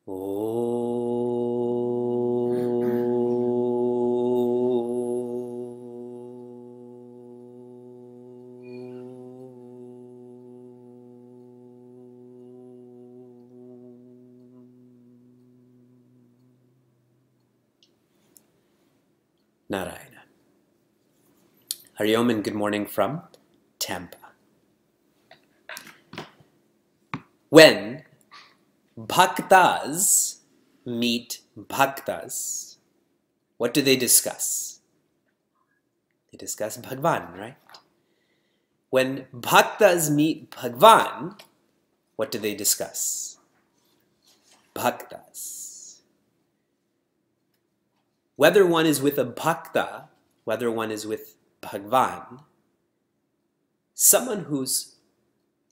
Oh. Narayana. Hari Om and good morning from Tampa. When bhaktas meet bhaktas, what do they discuss? They discuss Bhagwan, right? When bhaktas meet Bhagwan, what do they discuss? Bhaktas. Whether one is with a bhakta, whether one is with Bhagwan, someone who's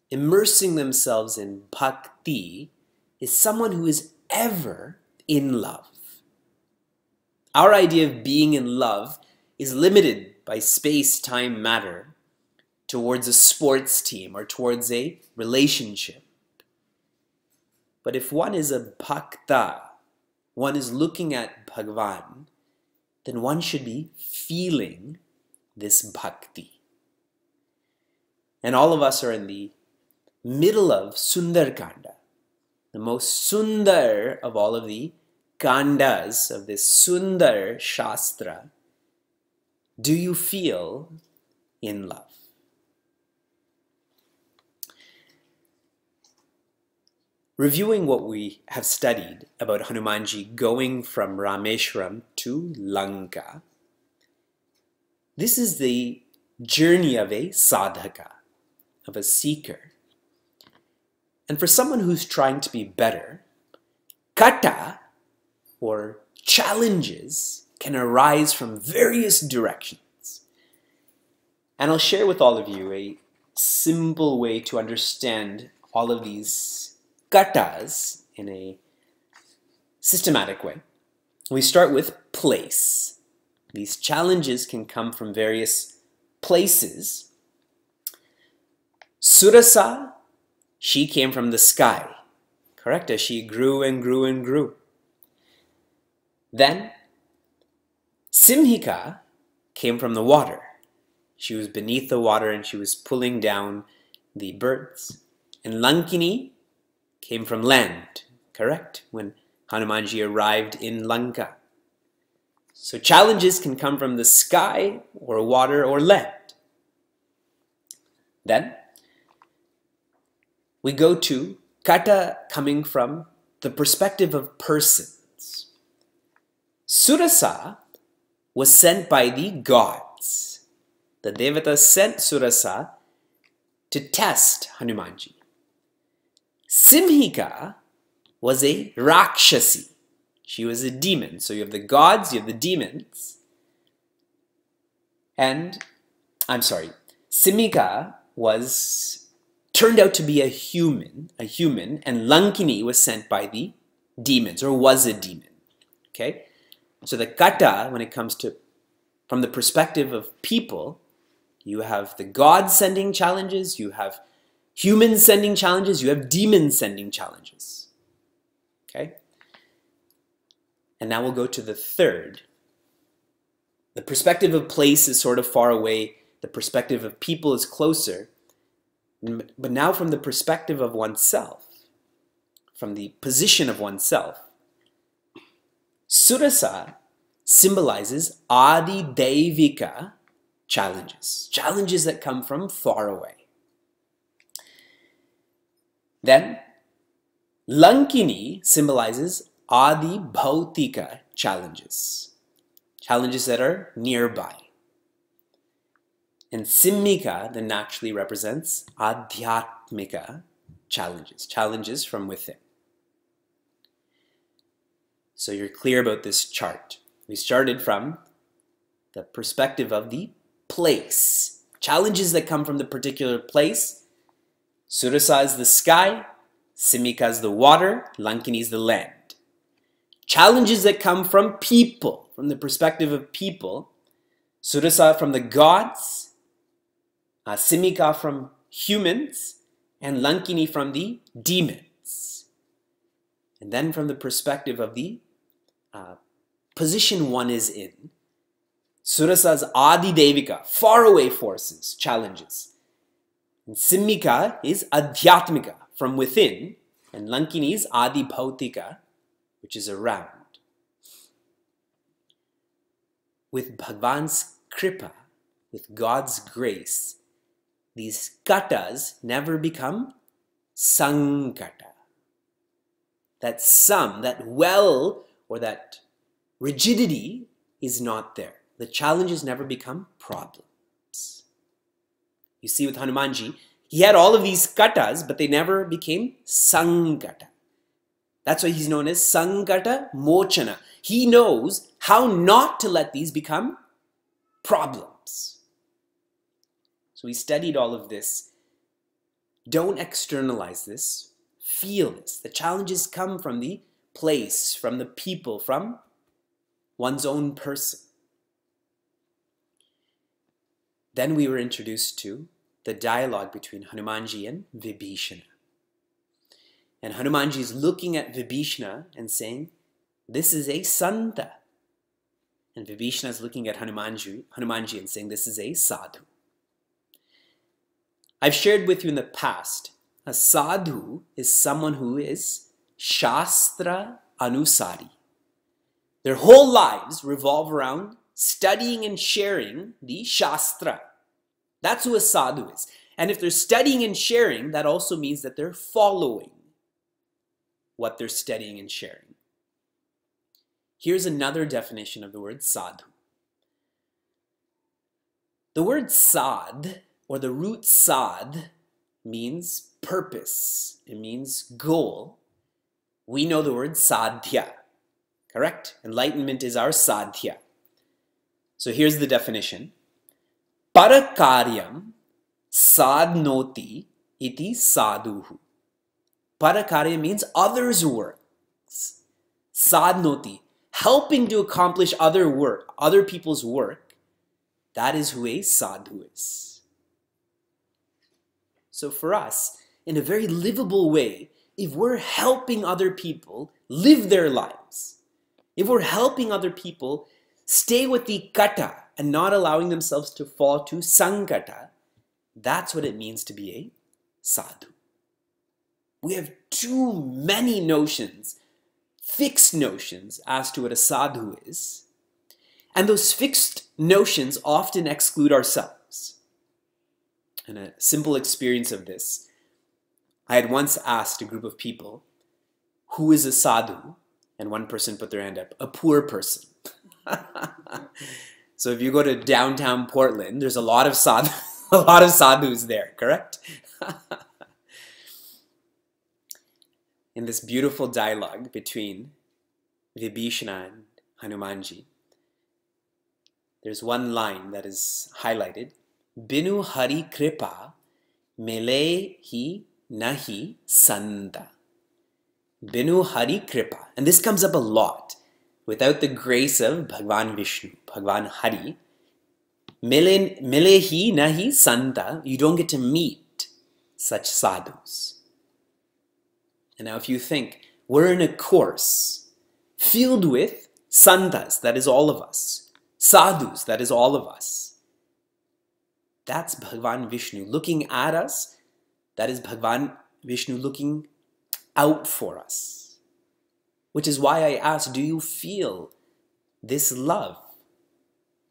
immersing themselves in bhakti is someone who is ever in love. Our idea of being in love is limited by space, time, matter towards a sports team or towards a relationship. But if one is a bhakta, one is looking at Bhagwan, then one should be feeling this bhakti. And all of us are in the middle of Sundar Kanda, the most sundar of all of the kandas of this Sundar Shastra. Do you feel in love? Reviewing what we have studied about Hanumanji going from Rameshwaram to Lanka, this is the journey of a sadhaka, of a seeker. And for someone who's trying to be better, kata, or challenges, can arise from various directions. And I'll share with all of you a simple way to understand all of these katas in a systematic way. We start with place. These challenges can come from various places. Surasa, she came from the sky, correct? As she grew and grew and grew. Then Simhika came from the water. She was beneath the water and she was pulling down the birds. And Lankini came from land, correct? When Hanumanji arrived in Lanka. So challenges can come from the sky or water or land. Then we go to kata coming from the perspective of persons. Surasa was sent by the gods. The Devatas sent Surasa to test Hanumanji. Simhika was a Rakshasi. She was a demon. So you have the gods, you have the demons. And, Simhika turned out to be a human, and Lankini was sent by the demons, or was a demon. Okay? So the kata, when it comes to, from the perspective of people, you have the gods sending challenges, you have humans sending challenges, you have demons sending challenges. Okay? And now we'll go to the third. The perspective of place is sort of far away. The perspective of people is closer. But now from the perspective of oneself, from the position of oneself, Surasa symbolizes Adi Devika challenges. Challenges that come from far away. Then, Lankini symbolizes Adi Bhautika challenges. Challenges that are nearby. And Simhika then naturally represents Adhyatmika challenges. Challenges from within. So you're clear about this chart. We started from the perspective of the place. Challenges that come from the particular place. Surasa is the sky, Simhika is the water, Lankini is the land. Challenges that come from people, from the perspective of people. Surasa from the gods, Simhika from humans, and Lankini from the demons. And then from the perspective of the position one is in, Surasa's Adi Devika, faraway forces, challenges. And Simmika is Adhyatmika, from within, and Lankini is Adi Bhautika, which is around. With Bhagwan's Kripa, with God's grace, these katas never become sankata. That that well, or that rigidity is not there. The challenges never become problems. You see with Hanumanji, he had all of these katas, but they never became sankata. That's why he's known as Sankata Mochana. He knows how not to let these become problems. So we studied all of this. Don't externalize this. Feel this. The challenges come from the place, from the people, from one's own person. Then we were introduced to the dialogue between Hanumanji and Vibhishana. And Hanumanji is looking at Vibhishana and saying, this is a Santa. And Vibhishana is looking at Hanumanji and saying, this is a Sadhu. I've shared with you in the past, a Sadhu is someone who is Shastra Anusari. Their whole lives revolve around studying and sharing the Shastra. That's who a Sadhu is. And if they're studying and sharing, that also means that they're following what they're studying and sharing. Here's another definition of the word sadhu. The word sad, or the root sad, means purpose. It means goal. We know the word sadhya, correct? Enlightenment is our sadhya. So here's the definition. Parakaryam sadnoti iti sadhuhu. Parakarya means others' works. Sadnoti, helping to accomplish other people's work. That is who a sadhu is. So for us, in a very livable way, if we're helping other people live their lives, if we're helping other people stay with the kata and not allowing themselves to fall to sankata, that's what it means to be a sadhu. We have too many notions, fixed notions, as to what a sadhu is. And those fixed notions often exclude ourselves. And a simple experience of this, I had once asked a group of people, who is a sadhu? And one person put their hand up, a poor person. So if you go to downtown Portland, there's a lot of sadhus there, correct? In this beautiful dialogue between Vibhishana and Hanumanji, there's one line that is highlighted. Binu hari kripa mele hi nahi santa. Binu hari kripa. And this comes up a lot. Without the grace of Bhagwan Vishnu, Bhagwan Hari, mele hi nahi santa, you don't get to meet such sadhus. And now if you think, we're in a course filled with santas, that is all of us, sadhus, that is all of us. That's Bhagwan Vishnu looking at us. That is Bhagwan Vishnu looking out for us. Which is why I asked, do you feel this love?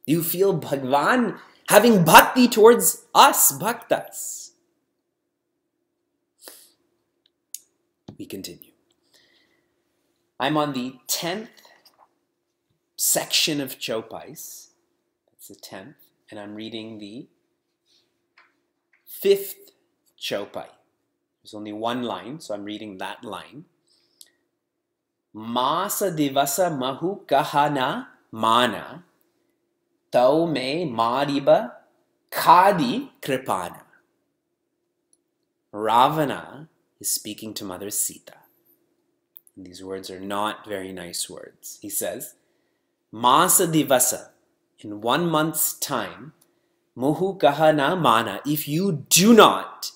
Do you feel Bhagwan having bhakti towards us, bhaktas? We continue. I'm on the 10th section of Chopais. That's the 10th. And I'm reading the 5th Chopai. There's only one line, so I'm reading that line. Masa divasa mahu kahana mana tau me mariba kadi kripana. Ravana is speaking to Mother Sita. And these words are not very nice words. He says, Masa divasa, in 1 month's time, mohu kahana mana, if you do not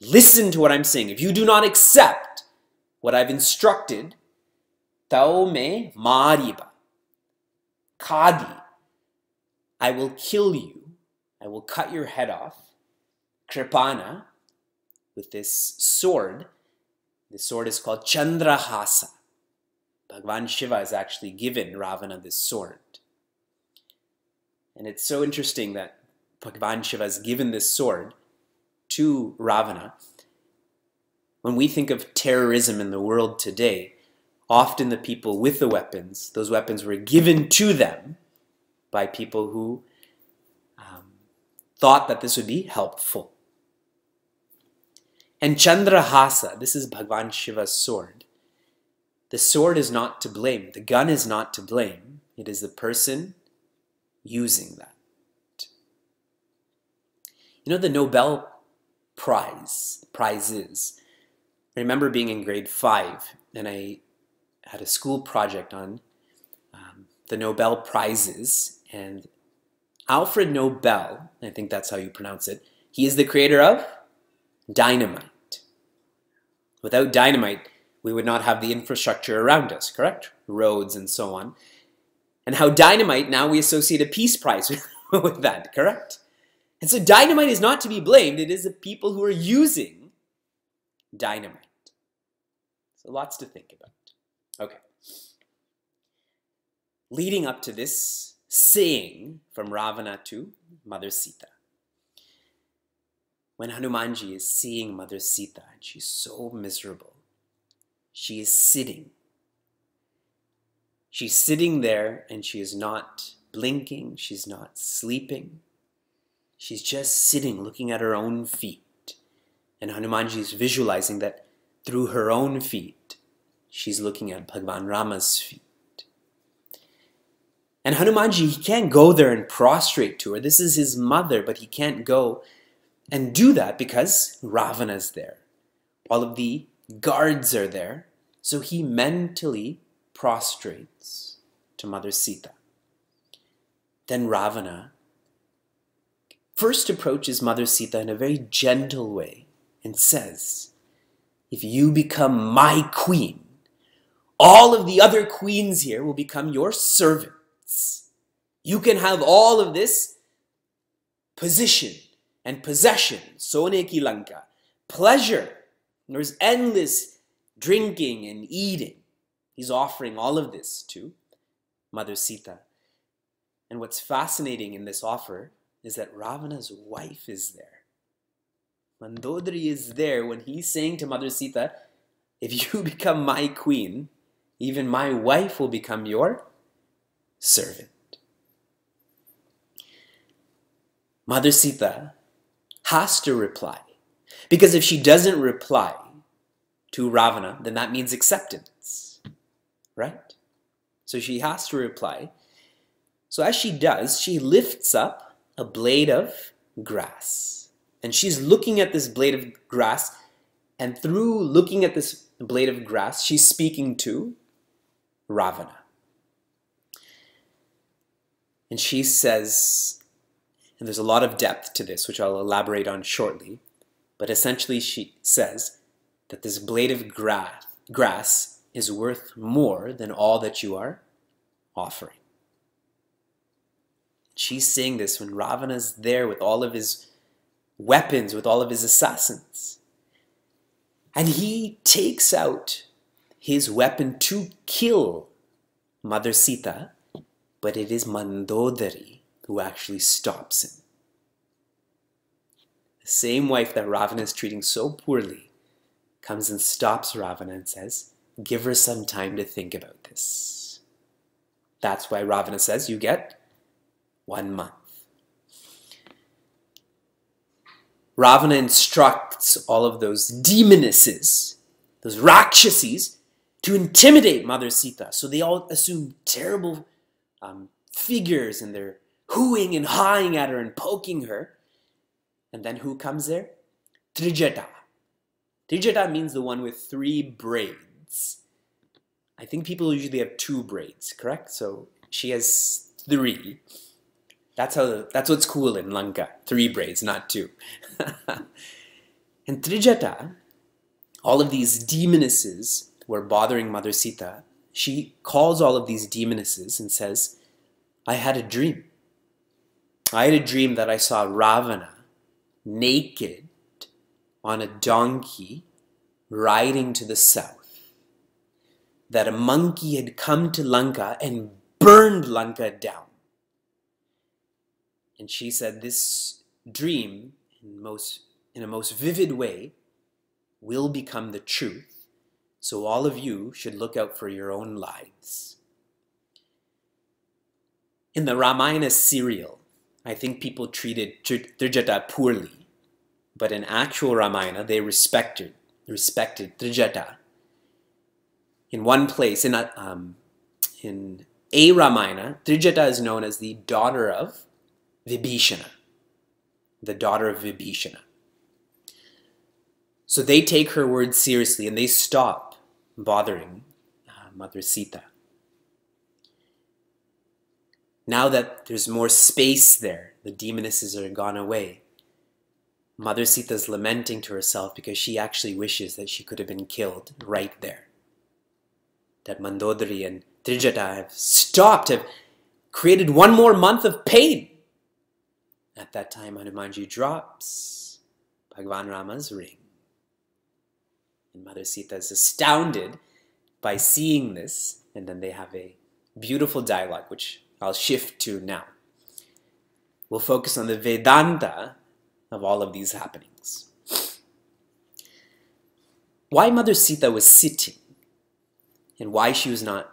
listen to what I'm saying, if you do not accept what I've instructed, Tau me mariba. Kadi. I will kill you. I will cut your head off. Kripana. With this sword. This sword is called Chandrahasa. Bhagavan Shiva has actually given Ravana this sword. And it's so interesting that Bhagavan Shiva has given this sword to Ravana. When we think of terrorism in the world today, often the people with the weapons, those weapons were given to them by people who thought that this would be helpful. And Chandrahasa, this is Bhagavan Shiva's sword. The sword is not to blame. The gun is not to blame. It is the person using that. You know the Nobel prizes. I remember being in grade 5 and I had a school project on the Nobel Prizes, and Alfred Nobel, I think that's how you pronounce it, he is the creator of dynamite. Without dynamite, we would not have the infrastructure around us, correct? Roads and so on. And how dynamite, now we associate a peace prize with that, correct? And so dynamite is not to be blamed. It is the people who are using dynamite. So lots to think about. Okay. Leading up to this saying from Ravana to Mother Sita. When Hanumanji is seeing Mother Sita and she's so miserable, she is sitting. She's sitting there and she is not blinking, she's not sleeping. She's just sitting looking at her own feet. And Hanumanji is visualizing that through her own feet, she's looking at Bhagavan Rama's feet. And Hanumanji, he can't go there and prostrate to her. This is his mother, but he can't go and do that because Ravana's there. All of the guards are there. So he mentally prostrates to Mother Sita. Then Ravana first approaches Mother Sita in a very gentle way and says, if you become my queen, all of the other queens here will become your servants. You can have all of this position and possession, Sone ki Lanka, pleasure. There's endless drinking and eating. He's offering all of this to Mother Sita. And what's fascinating in this offer is that Ravana's wife is there. Mandodari is there when he's saying to Mother Sita, if you become my queen, even my wife will become your servant. Mother Sita has to reply. Because if she doesn't reply to Ravana, then that means acceptance. Right? So she has to reply. So as she does, she lifts up a blade of grass. And she's looking at this blade of grass. And through looking at this blade of grass, she's speaking to Ravana. And she says, and there's a lot of depth to this, which I'll elaborate on shortly, but essentially she says that this blade of grass is worth more than all that you are offering. She's saying this when Ravana's there with all of his weapons, with all of his assassins. And he takes out his weapon to kill Mother Sita, but it is Mandodari who actually stops him. The same wife that Ravana is treating so poorly comes and stops Ravana and says, give her some time to think about this. That's why Ravana says you get 1 month. Ravana instructs all of those demonesses, those rakshasis, to intimidate Mother Sita. So they all assume terrible figures and they're hooing and hawing at her and poking her. And then who comes there? Trijata. Trijata means the one with 3 braids. I think people usually have 2 braids, correct? So she has 3. That's what's cool in Lanka. 3 braids, not 2. And Trijata, all of these demonesses were bothering Mother Sita. she calls all of these demonesses and says, I had a dream. I had a dream that I saw Ravana naked on a donkey riding to the south. That a monkey had come to Lanka and burned Lanka down. And she said this dream, in a most vivid way, will become the truth. So all of you should look out for your own lives. In the Ramayana serial, I think people treated Trijata poorly, but in actual Ramayana, they respected Trijata. In one place, in a Ramayana, Trijata is known as the daughter of Vibhishana, the daughter of Vibhishana. So they take her words seriously and they stop bothering Mother Sita. Now that there's more space there, the demonesses are gone away. Mother Sita is lamenting to herself because she actually wishes that she could have been killed right there. That Mandodari and Trijata have stopped, have created one more month of pain. At that time, Hanumanji drops Bhagavan Rama's ring. And Mother Sita is astounded by seeing this, and then they have a beautiful dialogue, which I'll shift to now. We'll focus on the Vedanta of all of these happenings. Why Mother Sita was sitting and why she was not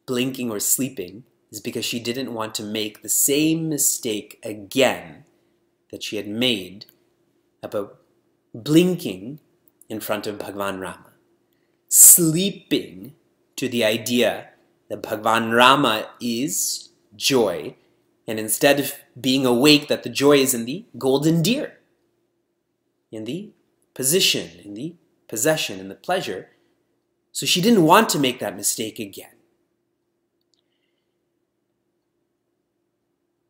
blinking or sleeping is because she didn't want to make the same mistake again that she had made about blinking in front of Bhagavan Rama. Sleeping to the idea that Bhagavan Rama is joy, and instead of being awake that the joy is in the golden deer, in the position, in the possession, in the pleasure. So she didn't want to make that mistake again.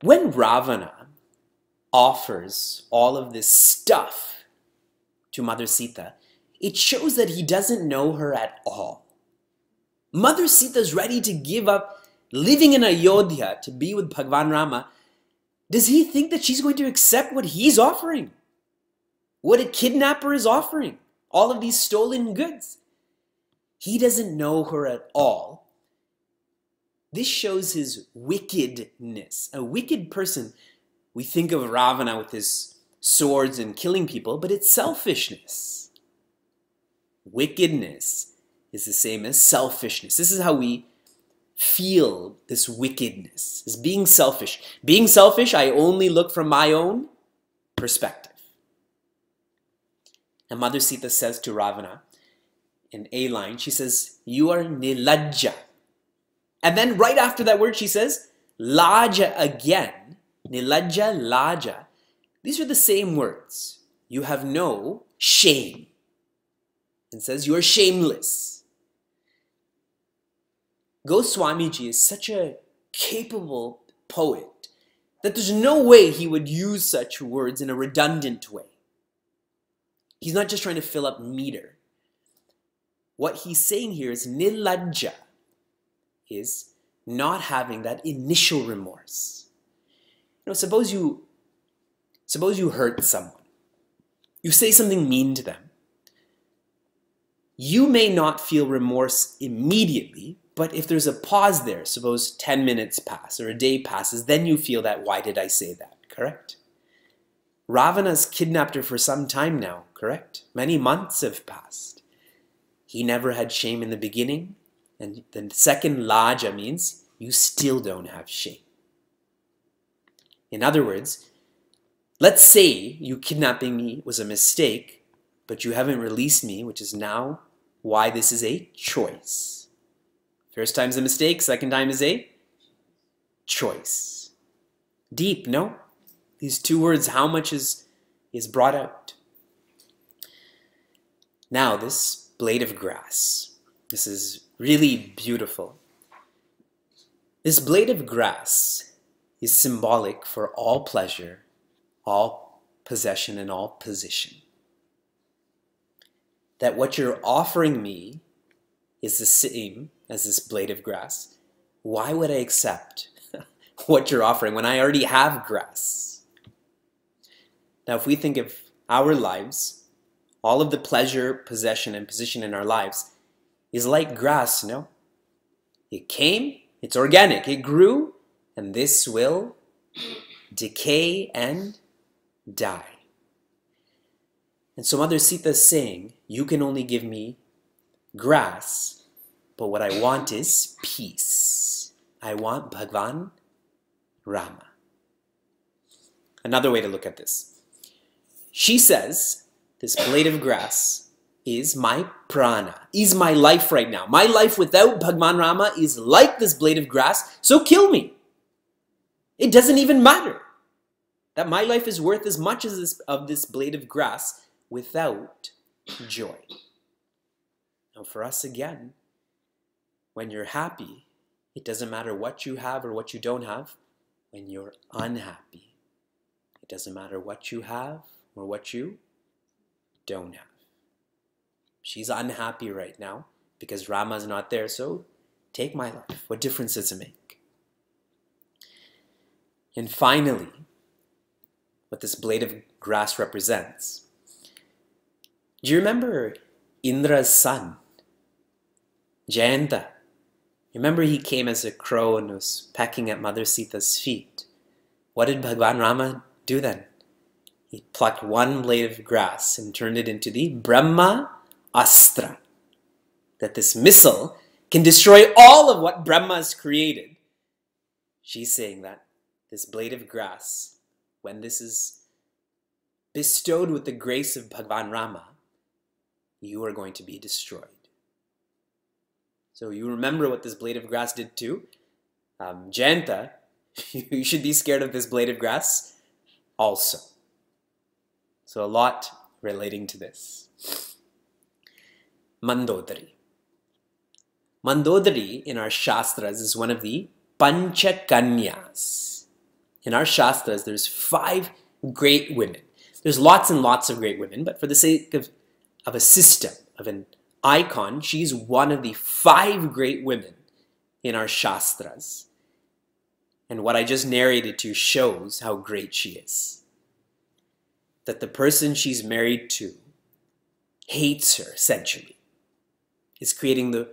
When Ravana offers all of this stuff to Mother Sita, it shows that he doesn't know her at all. Mother Sita is ready to give up living in Ayodhya to be with Bhagavan Rama. Does he think that she's going to accept what he's offering? What a kidnapper is offering? All of these stolen goods. He doesn't know her at all. This shows his wickedness. A wicked person, we think of Ravana with his swords and killing people, but it's selfishness. Wickedness is the same as selfishness. This is how we feel this wickedness, is being selfish. Being selfish, I only look from my own perspective. And Mother Sita says to Ravana, in a line, she says, you are nilajja. And then right after that word, she says, laja again. Nilajja, laja. These are the same words. You have no shame. And says, you are shameless. Goswamiji is such a capable poet that there's no way he would use such words in a redundant way. He's not just trying to fill up meter. What he's saying here is nilajja, is not having that initial remorse. You know, suppose you hurt someone. You say something mean to them. You may not feel remorse immediately, but if there's a pause there, suppose 10 minutes pass or a day passes, then you feel that, why did I say that, correct? Ravana's kidnapped her for some time now, correct? Many months have passed. He never had shame in the beginning, and the second laja means you still don't have shame. In other words, let's say you kidnapping me was a mistake, but you haven't released me, which is now why this is a choice. First time's a mistake, second time is a choice. Deep, no? These two words, how much is brought out? Now, this blade of grass, this is really beautiful. This blade of grass is symbolic for all pleasure, all possession, and all position. That what you're offering me is the same as this blade of grass, why would I accept what you're offering when I already have grass? Now, if we think of our lives, all of the pleasure, possession, and position in our lives is like grass, no? It came, it's organic, it grew, and this will decay and die. And so Mother Sita is saying, you can only give me grass, but what I want is peace. I want Bhagwan Rama. Another way to look at this. She says, this blade of grass is my prana, is my life right now. My life without Bhagwan Rama is like this blade of grass, so kill me. It doesn't even matter that my life is worth as much as this blade of grass without joy. Now for us again, when you're happy, it doesn't matter what you have or what you don't have. When you're unhappy, it doesn't matter what you have or what you don't have. She's unhappy right now because Rama's not there, so take my life. What difference does it make? And finally, what this blade of grass represents. Do you remember Indra's son, Jayanta? Remember he came as a crow and was pecking at Mother Sita's feet. What did Bhagwan Rama do then? He plucked one blade of grass and turned it into the Brahma Astra. That this missile can destroy all of what Brahma has created. She's saying that this blade of grass, when this is bestowed with the grace of Bhagwan Rama, you are going to be destroyed. So you remember what this blade of grass did too? Jayanta, you should be scared of this blade of grass also. So a lot relating to this. Mandodari. Mandodari in our Shastras is one of the Panchakanyas. In our Shastras, there's 5 great women. There's lots and lots of great women, but for the sake of a system, of an icon, she's one of the 5 great women in our Shastras. And what I just narrated to shows how great she is. That the person she's married to hates her, essentially. Is creating the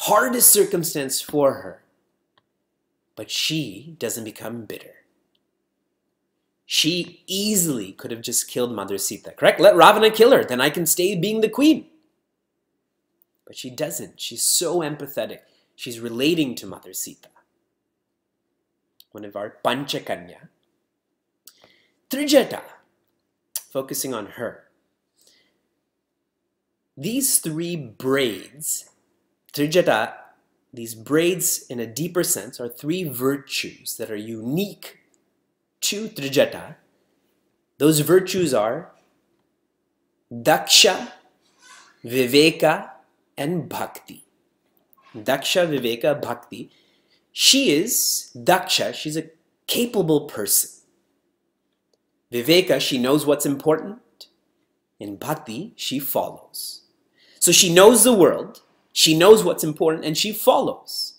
hardest circumstance for her. But she doesn't become bitter. She easily could have just killed Mother Sita, correct? Let Ravana kill her, then I can stay being the queen. But she doesn't. She's so empathetic. She's relating to Mother Sita. One of our Panchakanya. Trijata, focusing on her. These 3 braids, Trijata, these braids in a deeper sense are 3 virtues that are unique to Trijata. Those virtues are Daksha, Viveka, and Bhakti. Daksha, Viveka, Bhakti. She is Daksha, she's a capable person. Viveka, she knows what's important. In Bhakti, she follows. So she knows the world, she knows what's important, and she follows.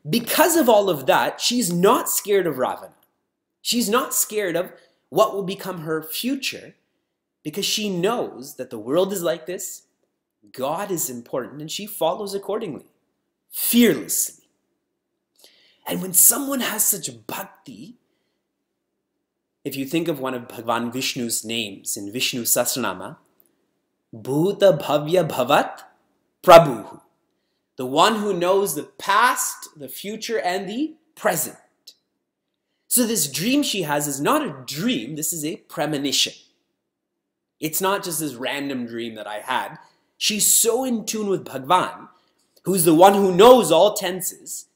Because of all of that, she's not scared of Ravana. She's not scared of what will become her future because she knows that the world is like this, God is important, and she follows accordingly, fearlessly. And when someone has such bhakti, if you think of one of Bhagavan Vishnu's names in Vishnu Sahasranama, Bhuta Bhavya Bhavat Prabhu, the one who knows the past, the future, and the present. So this dream she has is not a dream, this is a premonition. It's not just this random dream that I had. She's so in tune with Bhagavan, who's the one who knows all tenses,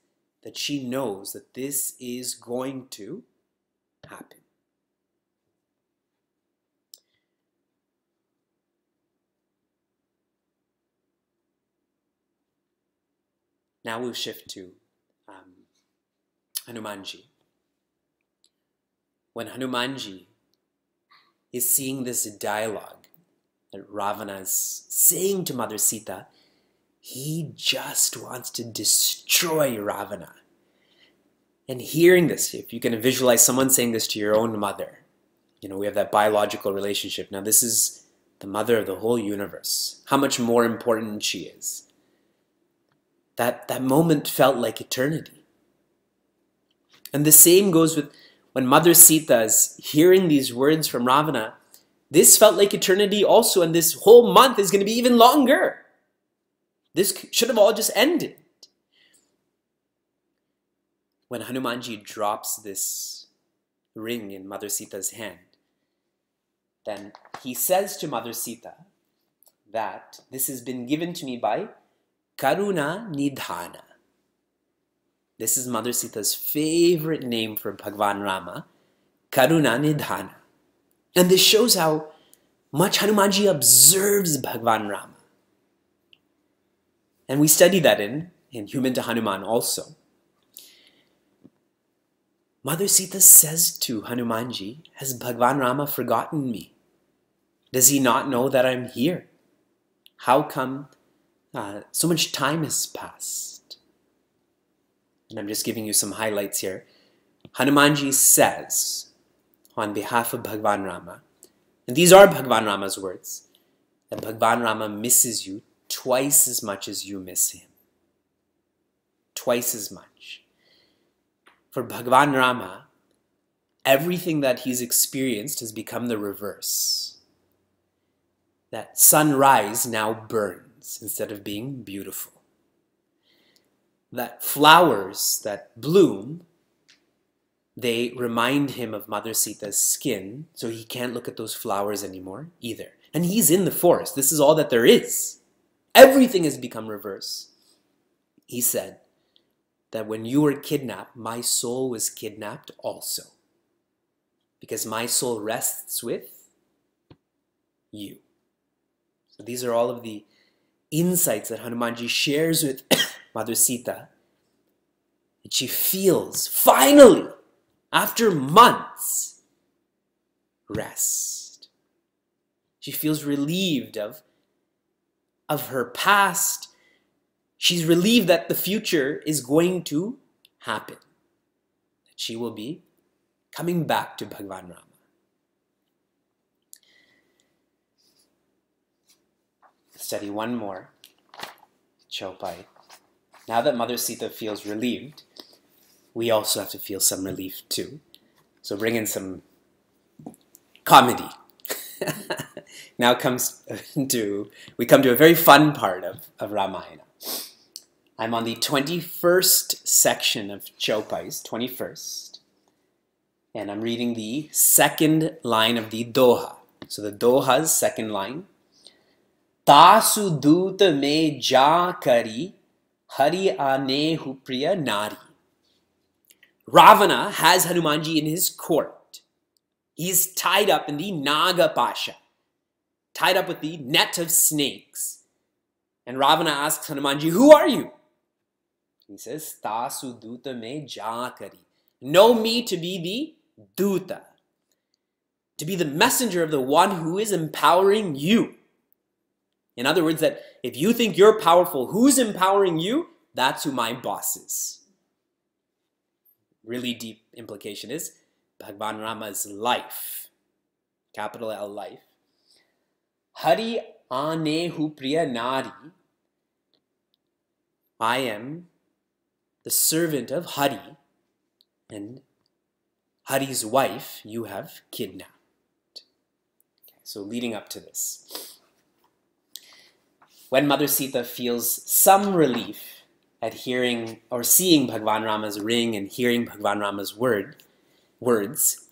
that she knows that this is going to happen. Now we'll shift to Hanumanji. When Hanumanji is seeing this dialogue that Ravana is saying to Mother Sita, He just wants to destroy Ravana. And hearing this, if you can visualize someone saying this to your own mother, we have that biological relationship. Now this is the mother of the whole universe. How much more important she is. That moment felt like eternity. And the same goes with when Mother Sita is hearing these words from Ravana. This felt like eternity also, and this whole month is going to be even longer. This should have all just ended. When Hanumanji drops this ring in Mother Sita's hand, then he says to Mother Sita that this has been given to me by Karuna Nidhana. This is Mother Sita's favorite name for Bhagwan Rama, Karuna Nidhana. And this shows how much Hanumanji observes Bhagwan Rama. And we study that in Human to Hanuman also. Mother Sita says to Hanumanji, has Bhagwan Rama forgotten me? Does he not know that I'm here? How come so much time has passed? And I'm just giving you some highlights here. Hanumanji says, on behalf of Bhagwan Rama, and these are Bhagwan Rama's words, that Bhagwan Rama misses you twice as much as you miss him. Twice as much. For Bhagwan Rama, everything that he's experienced has become the reverse. That sunrise now burns instead of being beautiful. That flowers that bloom, they remind him of Mother Sita's skin, so he can't look at those flowers anymore either. And he's in the forest. This is all that there is. Everything has become reverse. He said that when you were kidnapped, my soul was kidnapped also. Because my soul rests with you. So these are all of the insights that Hanumanji shares with Mother Sita. And she feels, finally, after months, rest. She feels relieved of her past. She's relieved that the future is going to happen. That she will be coming back to Bhagwan Rama. Study one more. Chaupai. Now that Mother Sita feels relieved, we also have to feel some relief too. So bring in some comedy. Now we come to a very fun part of Ramayana. I'm on the 21st section of Chaupais, 21st. And I'm reading the second line of the Doha. So the Doha's second line. Tasu duta me ja kari hari anehu priya nari. Ravana has Hanumanji in his court. He's tied up in the Naga Pasha, tied up with the net of snakes. And Ravana asks Hanumanji, who are you? He says, Tasu duta me jakari. Know me to be the duta, to be the messenger of the one who is empowering you. In other words, that if you think you're powerful, who's empowering you? That's who my boss is. Really deep implication is Bhagwan Rama's life, capital L life. Hari anehu priya nari. I am the servant of Hari, and Hari's wife you have kidnapped. Okay, so leading up to this, when Mother Sita feels some relief at hearing or seeing Bhagwan Rama's ring and hearing Bhagwan Rama's words,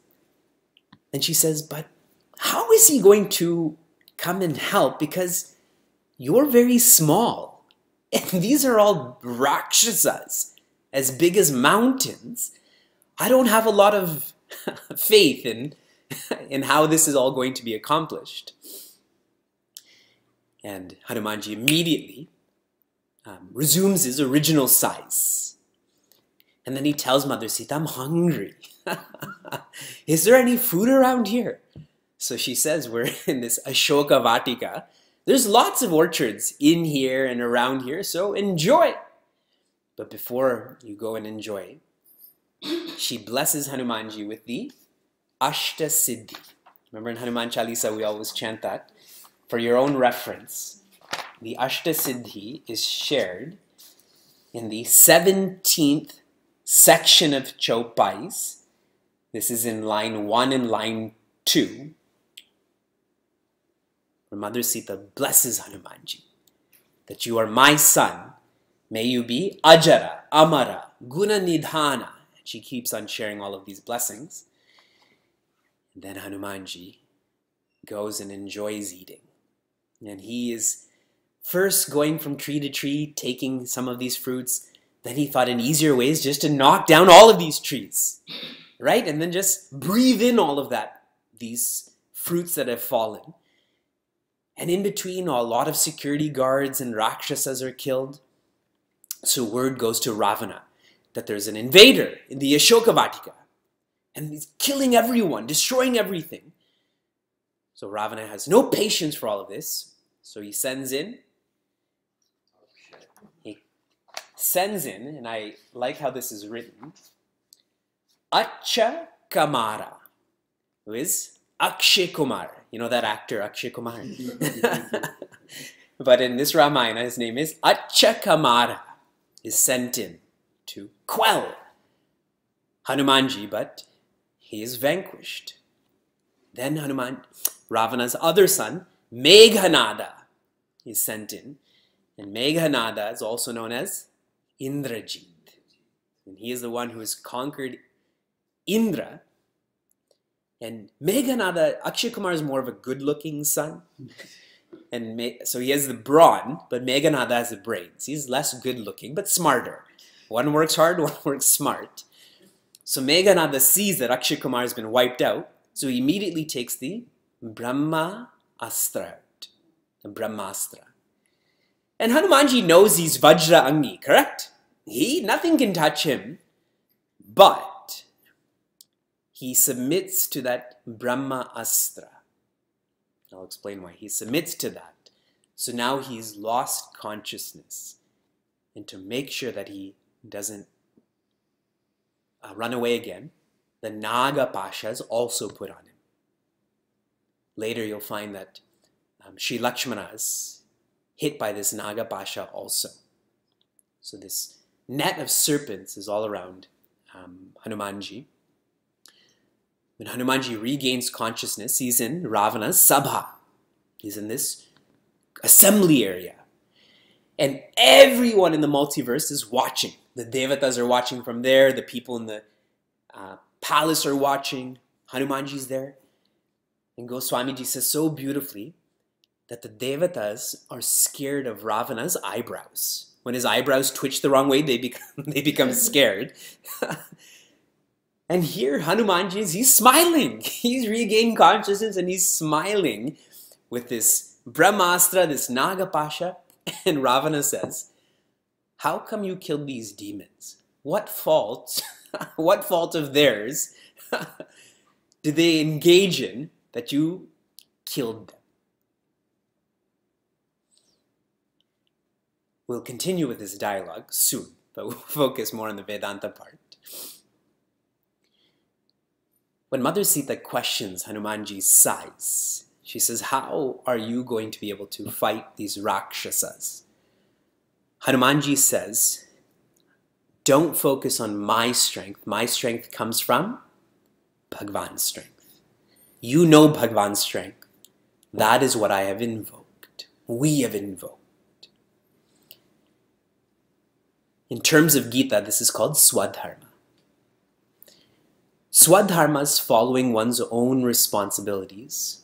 and she says, but how is he going to come and help? Because you're very small. And these are all Rakshasas, as big as mountains. I don't have a lot of faith in how this is all going to be accomplished. And Hanumanji immediately resumes his original size. And then he tells Mother Sita, I'm hungry. Is there any food around here? So she says, we're in this Ashoka Vatika, There's lots of orchards in here and around here, so enjoy. But before you go and enjoy, she blesses Hanumanji with the Ashta Siddhi. Remember in Hanuman Chalisa we always chant that. For your own reference, the Ashta Siddhi is shared in the 17th section of Chaupais. This is in line 1 and line 2. Where Mother Sita blesses Hanumanji that you are my son. May you be Ajara, Amara, Guna Nidhana. She keeps on sharing all of these blessings. And then Hanumanji goes and enjoys eating. And he is first going from tree to tree, taking some of these fruits. Then he thought an easier way is just to knock down all of these trees, right? And then just breathe in all of that, these fruits that have fallen. And in between, a lot of security guards and Rakshasas are killed. So word goes to Ravana that there's an invader in the Ashoka Vatika. And he's killing everyone, destroying everything. So Ravana has no patience for all of this. So he sends in, and I like how this is written, Acha Kamara, who is Akshay Kumar. You know that actor, Akshay Kumar? But in this Ramayana, his name is Acha Kamara, is sent in to quell Hanumanji, but he is vanquished. Then Ravana's other son, Meghanada, is sent in. And Meghanada is also known as Indrajit. And he is the one who has conquered Indra. And Meghanada, Akshay Kumar is more of a good-looking son. And so he has the brawn, but Meghanada has the brains. He's less good-looking, but smarter. One works hard, one works smart. So Meghanada sees that Akshay Kumar has been wiped out, so he immediately takes the Brahma Astra out, the Brahmastra. And Hanumanji knows he's Vajra Agni, correct? Nothing can touch him, but he submits to that Brahma Astra. I'll explain why. He submits to that. So now he's lost consciousness. And to make sure that he doesn't run away again, the Naga Pasha is also put on him. Later you'll find that Sri Lakshmana is hit by this Naga Pasha also. So this net of serpents is all around Hanumanji. When Hanumanji regains consciousness, he's in Ravana's Sabha. He's in this assembly area. And everyone in the multiverse is watching. The Devatas are watching from there. The people in the palace are watching. Hanumanji's there. And Goswamiji says so beautifully that the Devatas are scared of Ravana's eyebrows. When his eyebrows twitch the wrong way, they become scared. And here Hanumanji he's smiling. He's regained consciousness and he's smiling with this Brahmastra, this Naga Pasha. And Ravana says, how come you killed these demons? What fault, what fault of theirs did they engage in that you killed them? We'll continue with this dialogue soon, but we'll focus more on the Vedanta part. When Mother Sita questions Hanumanji's size, she says, how are you going to be able to fight these Rakshasas? Hanumanji says, don't focus on my strength. My strength comes from Bhagwan's strength. You know Bhagwan's strength. That is what I have invoked. We have invoked. In terms of Gita, this is called Swadharma. Swadharma is following one's own responsibilities.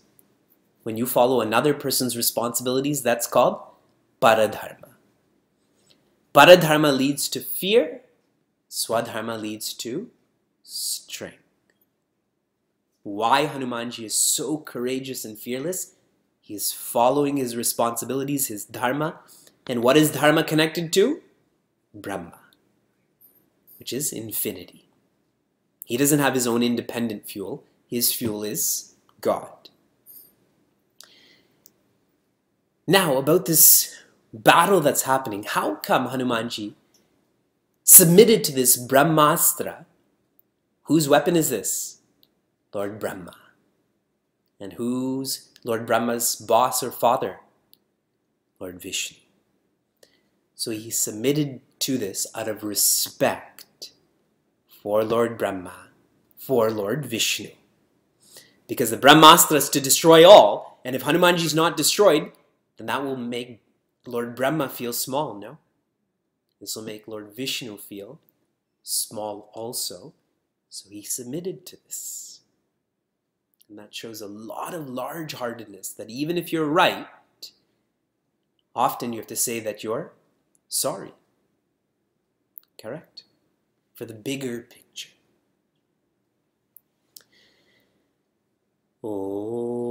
When you follow another person's responsibilities, that's called Paradharma. Paradharma leads to fear. Swadharma leads to strength. Why Hanumanji is so courageous and fearless? He is following his responsibilities, his dharma. And what is dharma connected to? Brahma, which is infinity. He doesn't have his own independent fuel. His fuel is God. Now, about this battle that's happening, how come Hanumanji submitted to this Brahmastra? Whose weapon is this? Lord Brahma. And who's Lord Brahma's boss or father? Lord Vishnu. So he submitted to this out of respect for Lord Brahma, for Lord Vishnu. Because the Brahmastra is to destroy all, and if Hanumanji is not destroyed, then that will make Lord Brahma feel small, no? This will make Lord Vishnu feel small also. So he submitted to this. And that shows a lot of large-heartedness, that even if you're right, often you have to say that you're sorry. Correct? For the bigger picture. Oh.